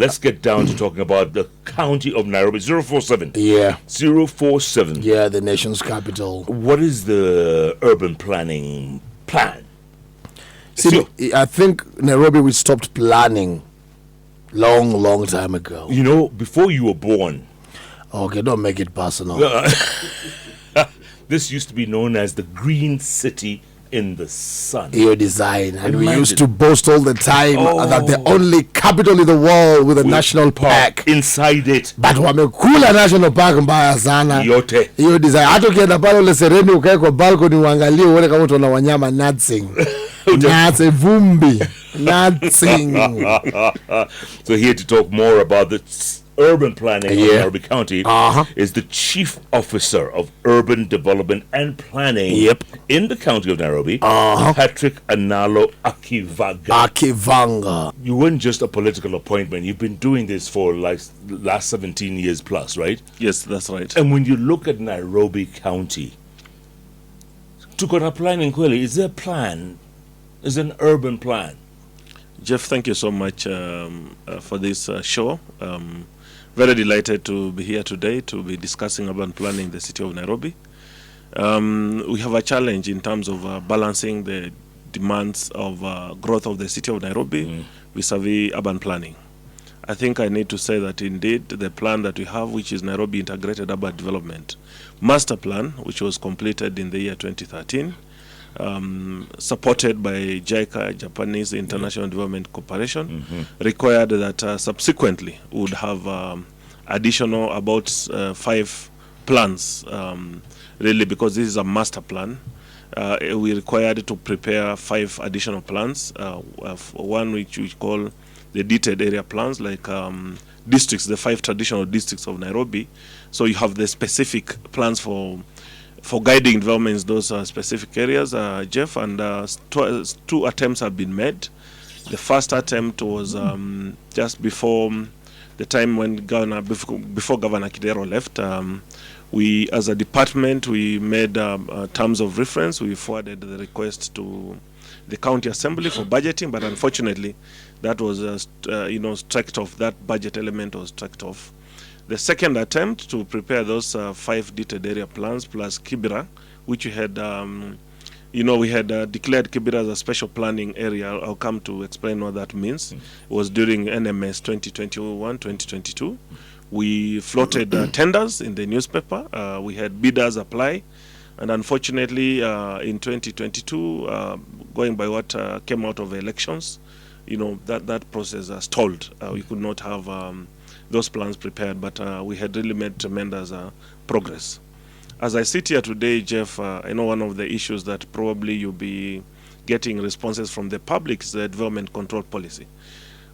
let's get down to talking about the county of Nairobi. 047. Yeah. 047. Yeah, the nation's capital. What is the urban planning plan? See, I think Nairobi, we stopped planning long time ago. You know, before you were born. Okay, don't make it personal. This used to be known as the Green City in the Sun. Your design. And we Imagine. used to boast all the time that the only capital in the world with a national park. Inside it. But wamekula national park mbaya sana. Yote. Hiyo design. Hata ukienda pale ule Sereni ukae kwa balcony uangalie uone kama utaona wanyama natsing. Natse vumbi. Natsing. So here to talk more about the urban planning of Nairobi County is the Chief Officer of Urban Development and Planning in the County of Nairobi, Patrick Analo Akivanga. You weren't just a political appointment. You've been doing this for like last 17 years plus, right? Yes, that's right. And when you look at Nairobi County, to go to planning clearly, is there a plan? Is there an urban plan? Jeff, thank you so much for this show. Very delighted to be here today to be discussing urban planning in the city of Nairobi. We have a challenge in terms of balancing the demands of growth of the city of Nairobi vis-a-vis urban planning. I think I need to say that indeed the plan that we have, which is Nairobi Integrated Urban Development Master Plan, which was completed in the year 2013, supported by JICA, Japanese International Development Corporation, required that subsequently would have additional about 5 plans, really, because this is a master plan. We required to prepare 5 additional plans, one which we call the detailed area plans, like districts, the 5 traditional districts of Nairobi. So you have the specific plans for guiding developments, those specific areas, Jeff, and 2 attempts have been made. The first attempt was just before the time when before Governor Kibera left. We, as a department, we made terms of reference. We forwarded the request to the county assembly for budgeting, but unfortunately, that was struck off. That budget element was struck off. The second attempt to prepare those 5 detailed area plans plus Kibera, which we had, we had declared Kibera as a special planning area. I'll come to explain what that means. It was during NMS 2021-2022. We floated tenders in the newspaper. We had bidders apply. And unfortunately, in 2022, going by what came out of elections, that process stalled. We could not have those plans prepared, but we had really made tremendous progress. As I sit here today, Jeff, I know one of the issues that probably you'll be getting responses from the public is the development control policy.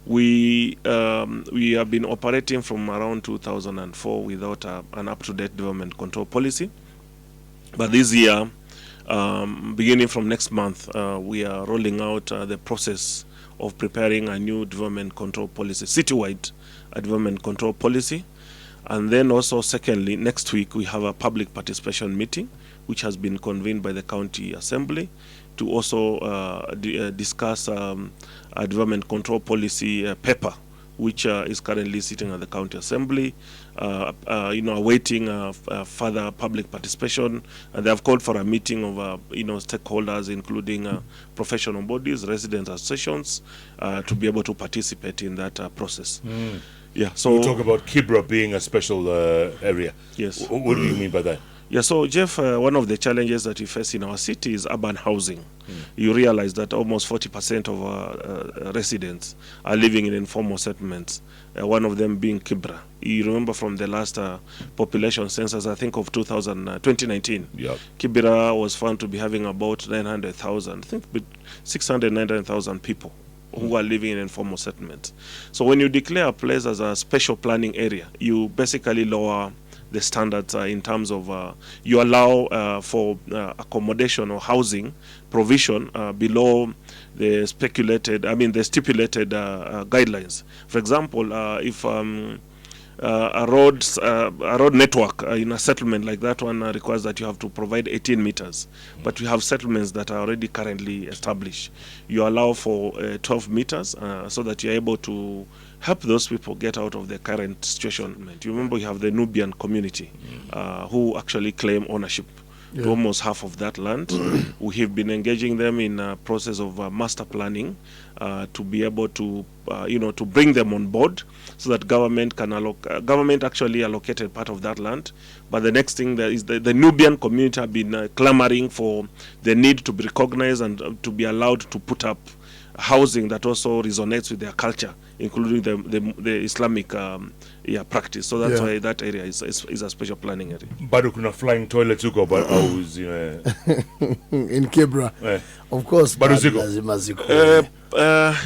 We have been operating from around 2004 without an up-to-date development control policy. But this year, beginning from next month, we are rolling out the process of preparing a new development control policy, citywide development control policy. And then also, secondly, next week we have a public participation meeting, which has been convened by the county assembly to also discuss a development control policy paper, which is currently sitting at the county assembly, awaiting further public participation. And they have called for a meeting of, stakeholders, including professional bodies, resident associations, to be able to participate in that process. Yeah. So you talk about Kibera being a special area. Yes. What do you mean by that? Yeah, so Jeff, one of the challenges that we face in our city is urban housing. You realize that almost 40% of our residents are living in informal settlements, one of them being Kibera. You remember from the last population census, I think of 2019, Kibera was found to be having about 900,000, I think 600,000 people who are living in informal settlements. So when you declare a place as a special planning area, you basically lower the standards in terms of you allow for accommodation or housing provision below the stipulated guidelines. For example, if a road network in a settlement like that one requires that you have to provide 18 meters, but you have settlements that are already currently established. You allow for 12 meters so that you're able to help those people get out of their current situation. You remember we have the Nubian community who actually claim ownership to almost half of that land. We have been engaging them in a process of master planning to be able to, to bring them on board so that government can government actually allocated part of that land. But the next thing that is the Nubian community have been clamoring for the need to be recognized and to be allowed to put up housing that also resonates with their culture, including the Islamic practice. So that's why that area is a special planning area. But kuna flying toilets huko but always in Kibera. Of course. But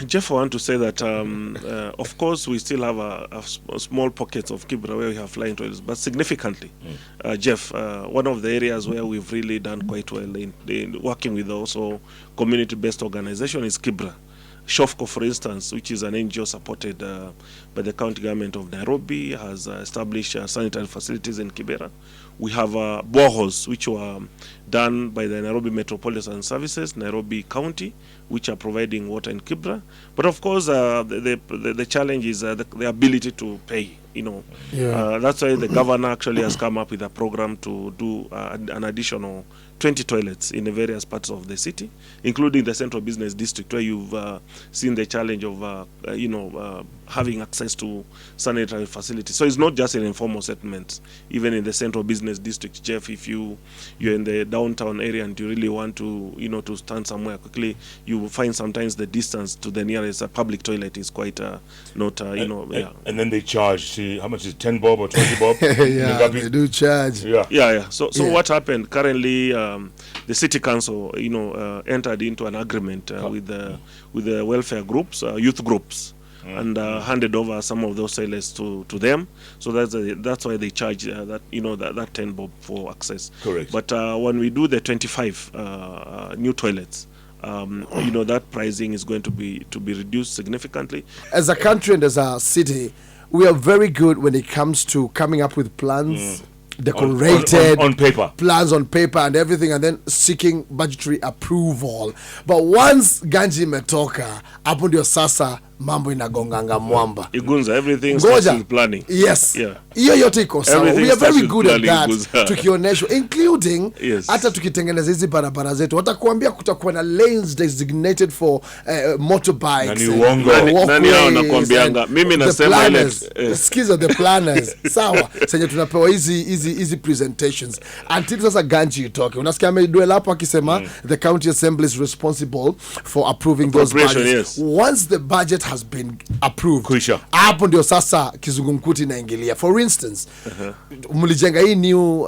Jeff, I want to say that of course we still have a small pockets of Kibera where we have flying toilets, but significantly, Jeff, one of the areas where we've really done quite well in working with also community-based organization is Kibera. Shofco, for instance, which is an NGO supported by the county government of Nairobi, has established sanitary facilities in Kibera. We have boreholes which were done by the Nairobi Metropolitan Services, Nairobi County, which are providing water in Kibera. But of course, the challenge is the ability to pay. That's why the governor actually has come up with a program to do an additional 20 toilets in the various parts of the city, including the central business district, where you've seen the challenge of having access to sanitary facilities. So it's not just in informal settlements. Even in the central business district, Jeff, if you're in the downtown area and you really want to to stand somewhere quickly, you will find sometimes the distance to the nearest public toilet is quite not and then they charge. See, how much is 10 bob or 20 bob? They do charge. So what happened currently? The city council, entered into an agreement with the welfare groups, youth groups, and handed over some of those toilets to them. So that's why they charge that 10 bob for access. Correct. But when we do the 25 new toilets, that pricing is going to be reduced significantly. As a country and as a city, we are very good when it comes to coming up with plans. Decorated on paper, plans on paper and everything, and then seeking budgetary approval. But once ganji imetoka, hapo ndio sasa mambo inagonganga mwamba. Igunza, everything starts with planning. Yes. Hiyo yote iko sawa. We are very good at that. Tukionyeshwa, including hata tukitengeneza hizi barabara zetu, watakuambia kutakuwa na lanes designated for motorbikes. Nani hao nakwambianga? Mimi nasema ile skiza the planners. Sawa. Senye tunapewa hizi presentations. Until sasa ganji itoke. Unasikia amedwela hapo akisema the county assembly is responsible for approving those budgets. Once the budget has been approved, hapo ndio sasa kizungumkuti inaingilia. For instance, mlijenga hii new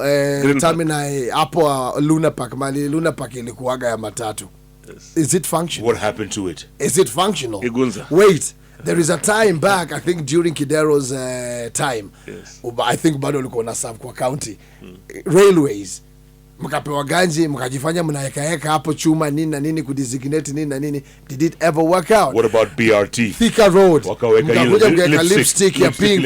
terminal hapo Luna Park, mali Luna Park ilikuwaga ya matatu. Is it functional? What happened to it? Is it functional? Igunza. Wait, there is a time back, I think during Kidero's time, I think bado ulikuwa na serve kwa county railways, mkapewa ganji, mkajifanya mnaeka hapo chuma nini na nini kudesignate nini na nini. Did it ever work out? What about BRT? Thika Road. Mkakuja lipstick ya pink.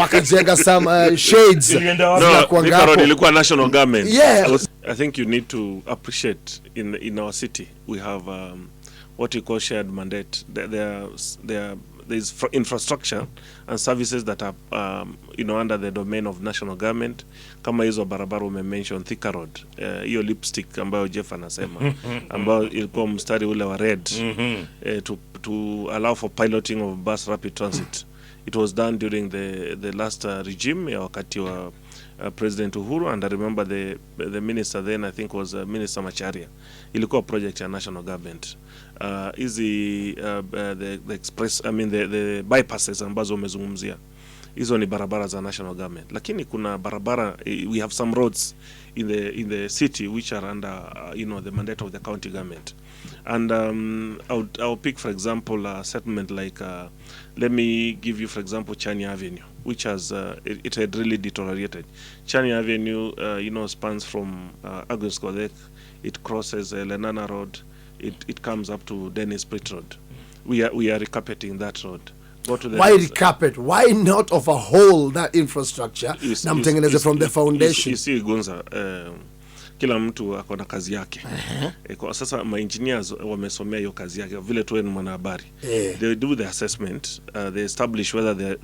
Wakajenga some shades. Thika Road ilikuwa national government. Yeah. I think you need to appreciate in our city we have what we call shared mandate. There's infrastructure and services that are under the domain of national government. Kama hizo barabara mention Thika Road, hiyo lipstick ambayo Jeff anasema ambayo ilikuwa mstari ule wa red to allow for piloting of bus rapid transit. It was done during the last regime ya wakati wa President Uhuru, and I remember the minister then, I think was Minister Macharia. Ilikuwa project ya national government. The express, the bypasses ambazo umezungumzia, hizo ni barabara za national government. Lakini kuna barabara, we have some roads in the city which are under the mandate of the county government. And I'll pick, for example, a settlement like let me give you, for example, Chania Avenue, which has it had really deteriorated. Chania Avenue spans from Agnes Kodek, it crosses Lenana Road, it comes up to Dennis Pitt Road. We are recarpeting that road. Why recarpet? Why not of a whole that infrastructure? Namtengeneze from the foundation. You see, Gunza, kila mtu ako na kazi yake. Kwa sasa ma engineers wamesomea hiyo kazi yake vile tu ni mwanahabari. They do the assessment, they establish whether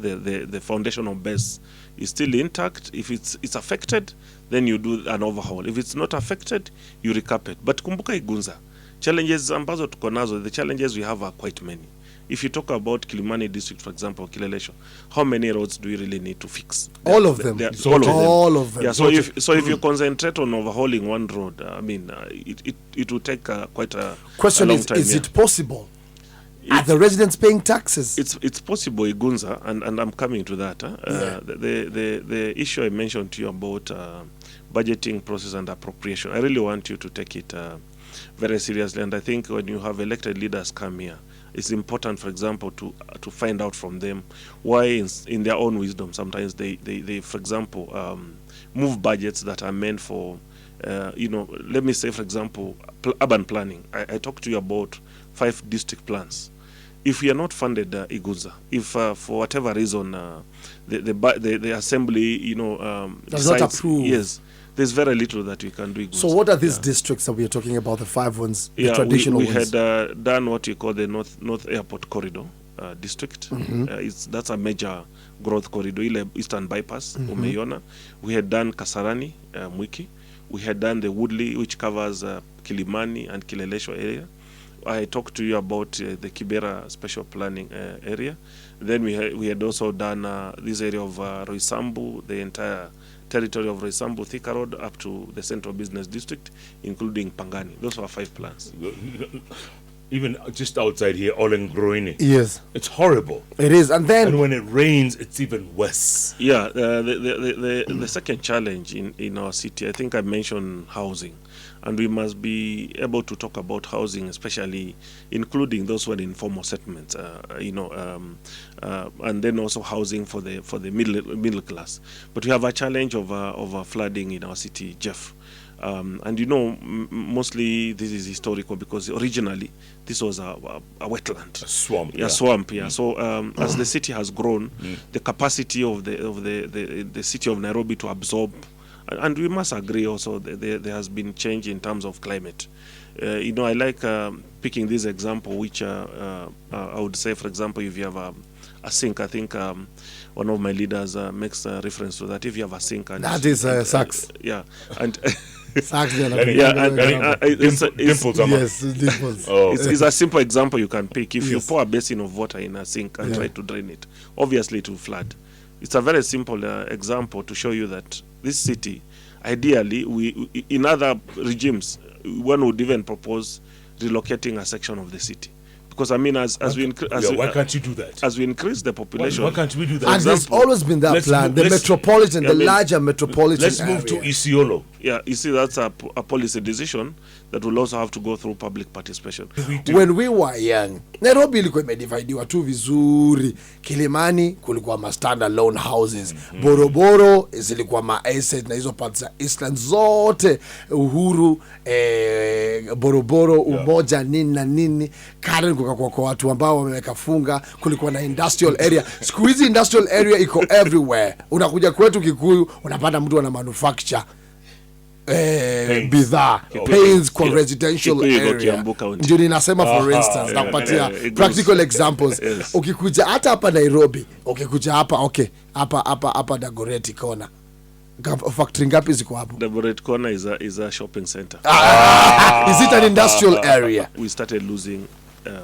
the foundational base is still intact. If it's affected, then you do an overhaul. If it's not affected, you recap it. But kumbuka Igunza, challenges ambazo tuko nazo, the challenges we have are quite many. If you talk about Kilimani district, for example, Kilelesho, how many roads do we really need to fix? All of them. All of them. Yeah. So if you concentrate on overhauling one road, it will take quite a question. A long time, is it possible? Are the residents paying taxes? It's possible, Igunza, and I'm coming to that. The issue I mentioned to you about budgeting process and appropriation, I really want you to take it very seriously. And I think when you have elected leaders come here, it's important, for example, to find out from them why, in their own wisdom, sometimes they for example, move budgets that are meant for, let me say, for example, urban planning. I talked to you about 5 district plans. If we are not funded, Iguza, if for whatever reason the assembly, does not approve, yes, there's very little that we can do. So what are these districts that we are talking about, the 5 ones, the traditional we ones? We had done what we call the North Airport Corridor district. That's a major growth corridor, Eastern Bypass, Umeiona. We had done Kasarani, Mwiki. We had done the Woodley, which covers Kilimani and Kilelesho area. I talked to you about the Kibera special planning area. Then we had also done this area of Roysambu, the entire territory of Roysambu, Thika Road, up to the Central Business District, including Pangani. Those were 5 plans. Even just outside here, Olengroini. Yes. It's horrible. It is. And when it rains, it's even worse. Yeah. The second challenge in our city, I think I mentioned housing. And we must be able to talk about housing, especially including those who are in informal settlements, and then also housing for the middle class. But we have a challenge of flooding in our city, Jeff. And mostly this is historical because originally this was a wetland, a swamp. Yeah, swamp. Yeah. So as the city has grown, the capacity of the city of Nairobi to absorb. And we must agree also that there has been change in terms of climate. I like picking this example, which I would say, for example, if you have a sink, I think one of my leaders makes a reference to that. If you have a sink, and that is Sachs. Yeah, and Sachs. Dimples. Yes, dimples. It's a simple example you can pick. If you pour a basin of water in a sink and try to drain it, obviously it will flood. It's a very simple example to show you that this city, ideally, in other regimes, one would even propose relocating a section of the city. Because why can't you do that? As we increase the population, why can't we do that? And there's always been that plan. The metropolitan, the larger metropolitan. Let's move to Isiolo. Yeah, you see, that's a policy decision that will also have to go through public participation. When we were young, Nairobi ilikuwa imedividiwa tu vizuri. Kilimani kulikuwa ma standalone houses. Boroboro zilikuwa ma estate na hizo parts za Eastland zote. Uhuru, Boroboro, Umoja, nini na nini. Karen kwa watu ambao wameweka funga. Kulikuwa na industrial area. Siku hizi industrial area iko everywhere. Unakuja kwetu Kikuyu, unapata mtu ana manufacture bidhaa pains kwa residential area. Ndio ninasema for instance na kupatia practical examples. Ukikuja hata hapa Nairobi, ukikuja hapa hapa Dagoretti Corner, factory ngapi ziko hapo? Dagoretti Corner is a shopping center. Is it an industrial area? We started losing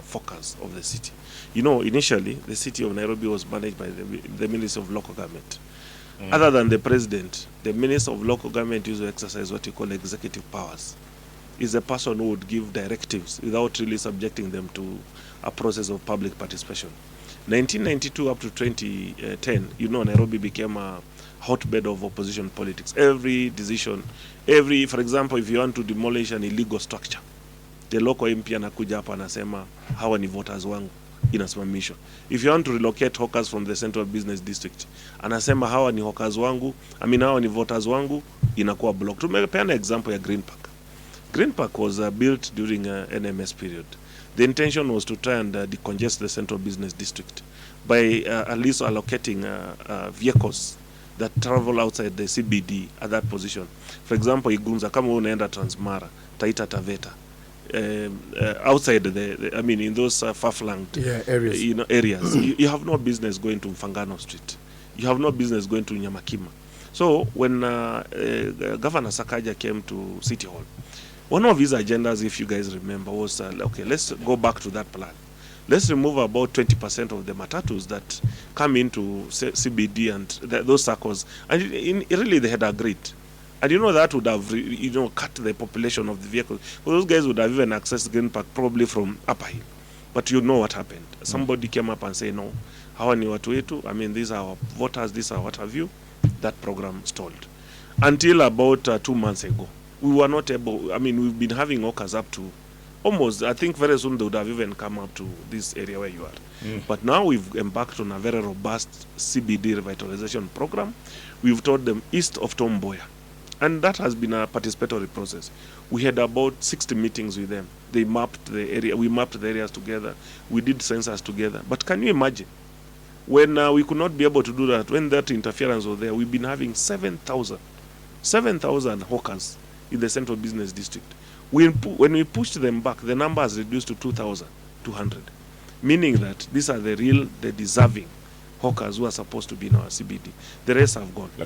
focus of the city. Initially the city of Nairobi was managed by the Ministry of Local Government. Other than the president, the Minister of Local Government used to exercise what you call executive powers. Is a person who would give directives without really subjecting them to a process of public participation. 1992 up to 2010, Nairobi became a hotbed of opposition politics. Every decision, for example, if you want to demolish an illegal structure, the local MP anakuja hapa anasema hawa ni voters wangu, inasimamishwa. If you want to relocate hawkers from the Central Business District, anasema hawa ni hawkers wangu, hawa ni voters wangu, inakuwa blocked. Tumepeana example ya Green Park. Green Park was built during NMS period. The intention was to try and decongest the Central Business District by at least allocating vehicles that travel outside the CBD at that position. For example, Igunza, kama unaenda Transmara, Taita Taveta, outside I mean, in those far-flung areas, areas, you have no business going to Mfangano Street. You have no business going to Nyamakima. So when Governor Sakaja came to City Hall, one of his agendas, if you guys remember, was, okay, let's go back to that plan. Let's remove about 20% of the matatus that come into CBD and those circles. And really, they had agreed. And that would have, cut the population of the vehicles. Well, those guys would have even accessed Green Park probably from Upper Hill. But you know what happened. Somebody came up and said, no, hawa ni watu wetu. I mean, these are our voters, these are what have you. That program stalled. Until about 2 months ago, we were not able, I mean, we've been having hawkers up to almost, I think very soon they would have even come up to this area where you are. But now we've embarked on a very robust CBD revitalization program. We've taught them east of Tom Mboya. And that has been a participatory process. We had about 60 meetings with them. They mapped the area, we mapped the areas together. We did census together. But can you imagine? When we could not be able to do that, when that interference was there, we've been having 7,000 hawkers in the central business district. When we pushed them back, the number has reduced to 2,200, meaning that these are the deserving hawkers who are supposed to be in our CBD. The rest have gone. The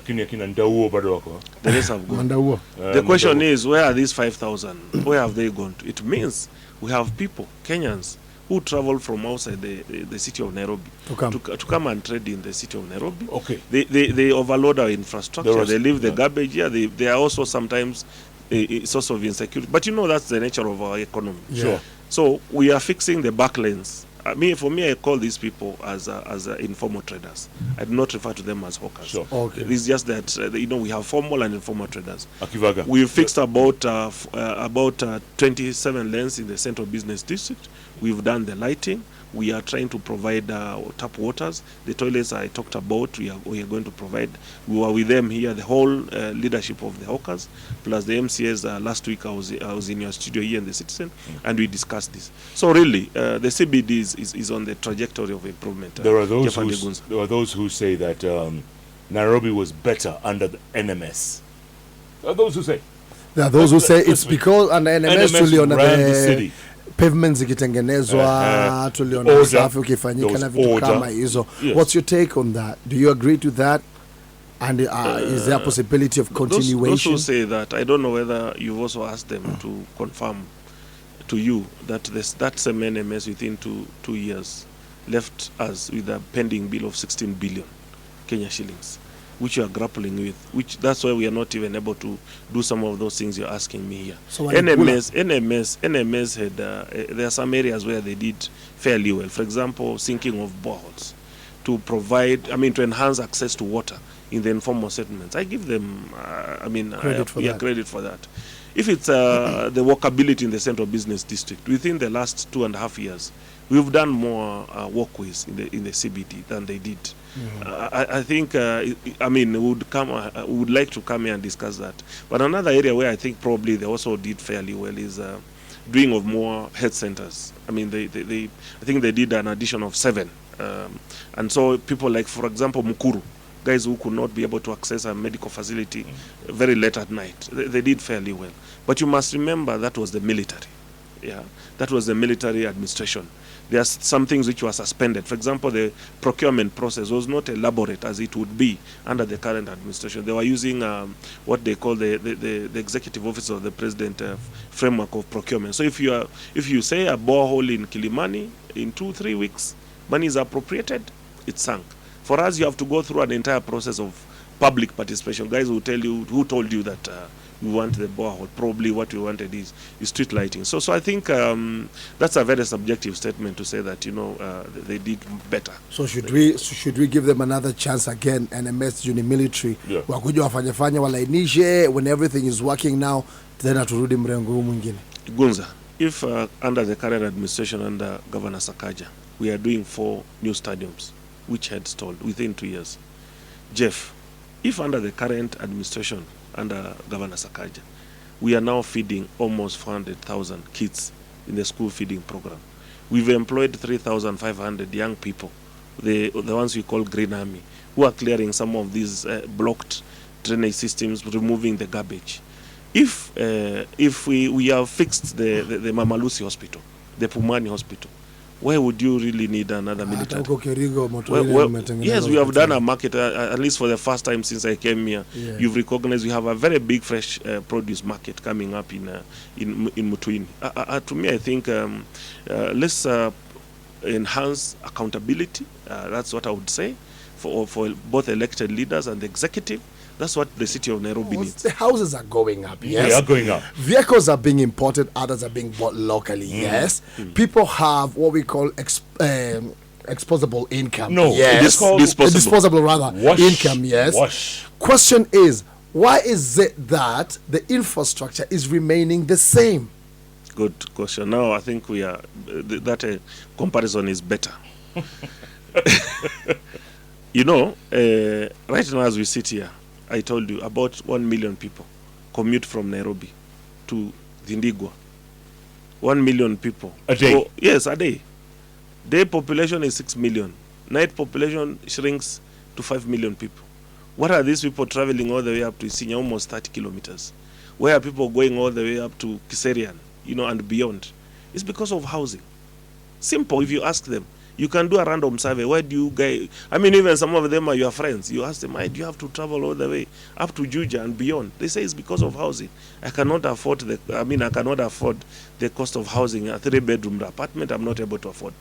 rest have gone. The question is, where are these 5,000? Where have they gone to? It means we have people, Kenyans, who travel from outside the city of Nairobi to come and trade in the city of Nairobi. Okay. They overload our infrastructure. They leave the garbage here. They are also sometimes a source of insecurity. But that's the nature of our economy. Yeah. Sure. So we are fixing the back lanes. For me, I call these people as informal traders. I do not refer to them as hawkers. Sure. Okay. It's just that we have formal and informal traders. Akivaga. We fixed about 27 lanes in the central business district. We've done the lighting. We are trying to provide tap waters. The toilets I talked about, we are going to provide. We were with them here, the whole leadership of the hawkers, plus the MCAs. Last week I was in your studio here in the Citizen, and we discussed this. So really, the CBD is on the trajectory of improvement. There are those who say that Nairobi was better under the NMS. There are those who say. There are those who say it's because under NMS ran the city. Pavements zikitengenezwa, tuliona usafi ukifanyika na vitu kama hizo. What's your take on that? Do you agree to that? And is there a possibility of continuation? Those who say that, I don't know whether you've also asked them to confirm to you that that same NMS within two years left us with a pending bill of 16 billion Kenya shillings, which you are grappling with, that's why we are not even able to do some of those things you're asking me here. So NMS had, there are some areas where they did fairly well. For example, sinking of boreholes to provide, to enhance access to water in the informal settlements. I give them, credit for that. If it's the walkability in the central business district, within the last 2.5 years, we've done more walkways in the CBD than they did. I think, we would like to come here and discuss that. But another area where I think probably they also did fairly well is doing of more health centers. I think they did an addition of 7. And so people like, for example, Mukuru, guys who could not be able to access a medical facility very late at night, they did fairly well. But you must remember that was the military. Yeah, that was the military administration. There are some things which were suspended. For example, the procurement process was not elaborate as it would be under the current administration. They were using what they call the executive office of the president framework of procurement. So if you say a borehole in Kilimani, in 2-3 weeks, money is appropriated, it's sunk. For us, you have to go through an entire process of public participation. Guys will tell you, who told you that we want the borehole. Probably what we wanted is street lighting. So I think that's a very subjective statement to say that they did better. So should we give them another chance again? NMS juni military wakuja wafanye walainishe when everything is working now, then aturudi mrengo huu mwingine. Gunza, if under the current administration under Governor Sakaja, we are doing 4 new stadiums which had stalled within 2 years. Jeff, if under the current administration under Governor Sakaja, we are now feeding almost 400,000 kids in the school feeding program. We've employed 3,500 young people the ones we call Green Army, who are clearing some of these blocked drainage systems, removing the garbage. If we have fixed the Mama Lucy Hospital, the Pumani Hospital, why would you really need another military? Yes, we have done a market, at least for the first time since I came here. Yeah. You've recognized we have a very big fresh produce market coming up in Mutuini. To me, I think let's enhance accountability. That's what I would say for both elected leaders and the executive. That's what the city of Nairobi needs. The houses are going up, yes. They are going up. Vehicles are being imported, others are being bought locally, yes. People have what we call exposable income. No, yes. Disposable rather. Income, yes. Question is, why is it that the infrastructure is remaining the same? Good question. Now I think we are that comparison is better. You know, right now as we sit here, I told you about 1 million people commute from Nairobi to Zindigwa. 1 million people. A day? So, yes, a day. Day population is 6 million. Night population shrinks to 5 million people. What are these people traveling all the way up to Isinya, almost 30 kilometers? Where are people going all the way up to Kiserian, and beyond? It's because of housing. Simple, if you ask them. You can do a random survey. Why do you guys... even some of them are your friends. You ask them, why do you have to travel all the way up to Juja and beyond? They say it's because of housing. I cannot afford the cost of housing. A 3-bedroom apartment I'm not able to afford.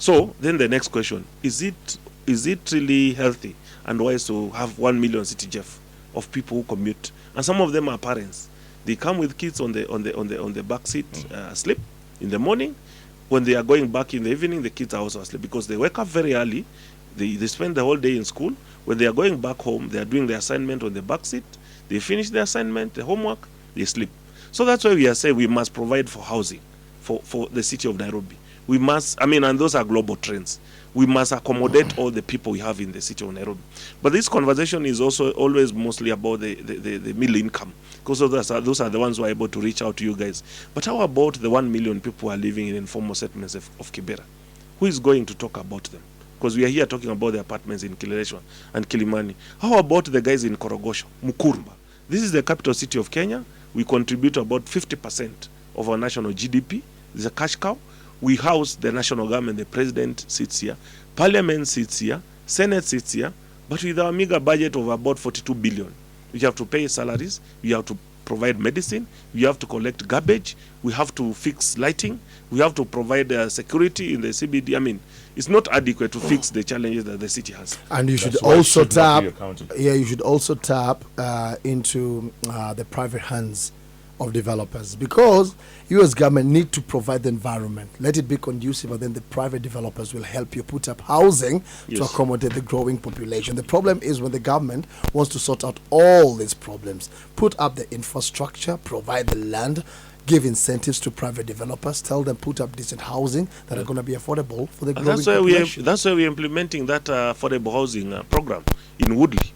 So then the next question, is it really healthy and wise to have 1 million city, Jeff, of people who commute? And some of them are parents. They come with kids on the back seat, sleep in the morning. When they are going back in the evening, the kids are also asleep because they wake up very early. They spend the whole day in school. When they are going back home, they are doing the assignment on the back seat. They finish the assignment, the homework, they sleep. So that's why we are saying we must provide for housing for the city of Nairobi. We must, and those are global trends. We must accommodate all the people we have in the city of Nairobi. But this conversation is also always mostly about the middle income, because those are the ones who are able to reach out to you guys. But how about the 1 million people who are living in informal settlements of Kibera? Who is going to talk about them? Because we are here talking about the apartments in Kileleshwa and Kilimani. How about the guys in Korogosho, Mukurumba? This is the capital city of Kenya. We contribute about 50% of our national GDP. It's a cash cow. We house the national government, the president sits here, parliament sits here, senate sits here, but with our meager budget of about 42 billion. We have to pay salaries, we have to provide medicine, we have to collect garbage, we have to fix lighting, we have to provide security in the CBD. It's not adequate to fix the challenges that the city has. And you should also tap, you should also tap into the private hands of developers, because U.S. government need to provide the environment, let it be conducive, and then the private developers will help you put up housing to accommodate the growing population. The problem is when the government wants to sort out all these problems, put up the infrastructure, provide the land, give incentives to private developers, tell them put up decent housing that are going to be affordable for the growing population. That's why we're implementing that affordable housing program in Woodley.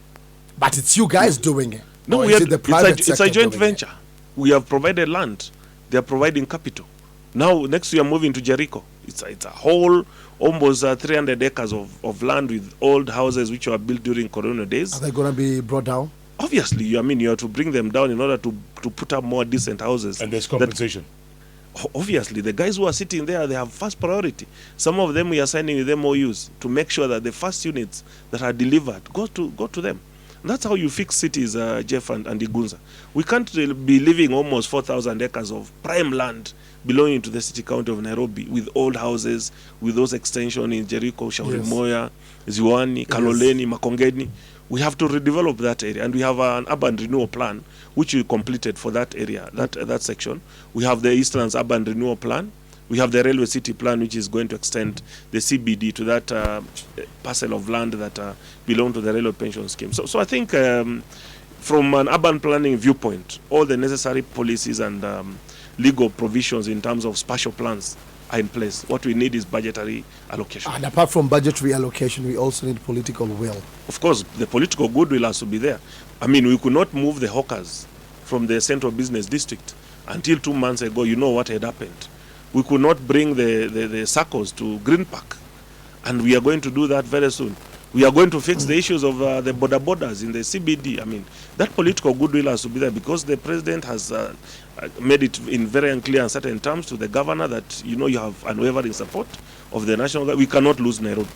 But it's you guys doing it. No, it's a joint venture. We have provided land. They are providing capital. Now, next we are moving to Jericho. It's a whole almost 300 acres of land with old houses which were built during Corona days. Are they going to be brought down? Obviously, you have to bring them down in order to put up more decent houses. And there's compensation. Obviously, the guys who are sitting there, they have first priority. Some of them we are signing with MOUs to make sure that the first units that are delivered go to them. That's how you fix cities, Jeff and Igunza. We can't be living almost 4,000 acres of prime land belonging to the city county of Nairobi with old houses, with those extensions in Jericho, Shauri Moya, Ziwani, Kaloleni, Makongeni. We have to redevelop that area, and we have an urban renewal plan which we completed for that area, that section. We have the Eastlands urban renewal plan. We have the Railway City Plan, which is going to extend the CBD to that parcel of land that belong to the Railway Pension Scheme. So I think from an urban planning viewpoint, all the necessary policies and legal provisions in terms of spatial plans are in place. What we need is budgetary allocation. And apart from budgetary allocation, we also need political will. Of course, the political goodwill has to be there. We could not move the hawkers from the central business district until 2 months ago. You know what had happened. We could not bring the circles to Green Park and we are going to do that very soon. We are going to fix the issues of the borders in the CBD. I mean, that political goodwill has to be there because the president has made it in very unclear and certain terms to the governor that, you know, you have unwavering support of the national government. We cannot lose Nairobi.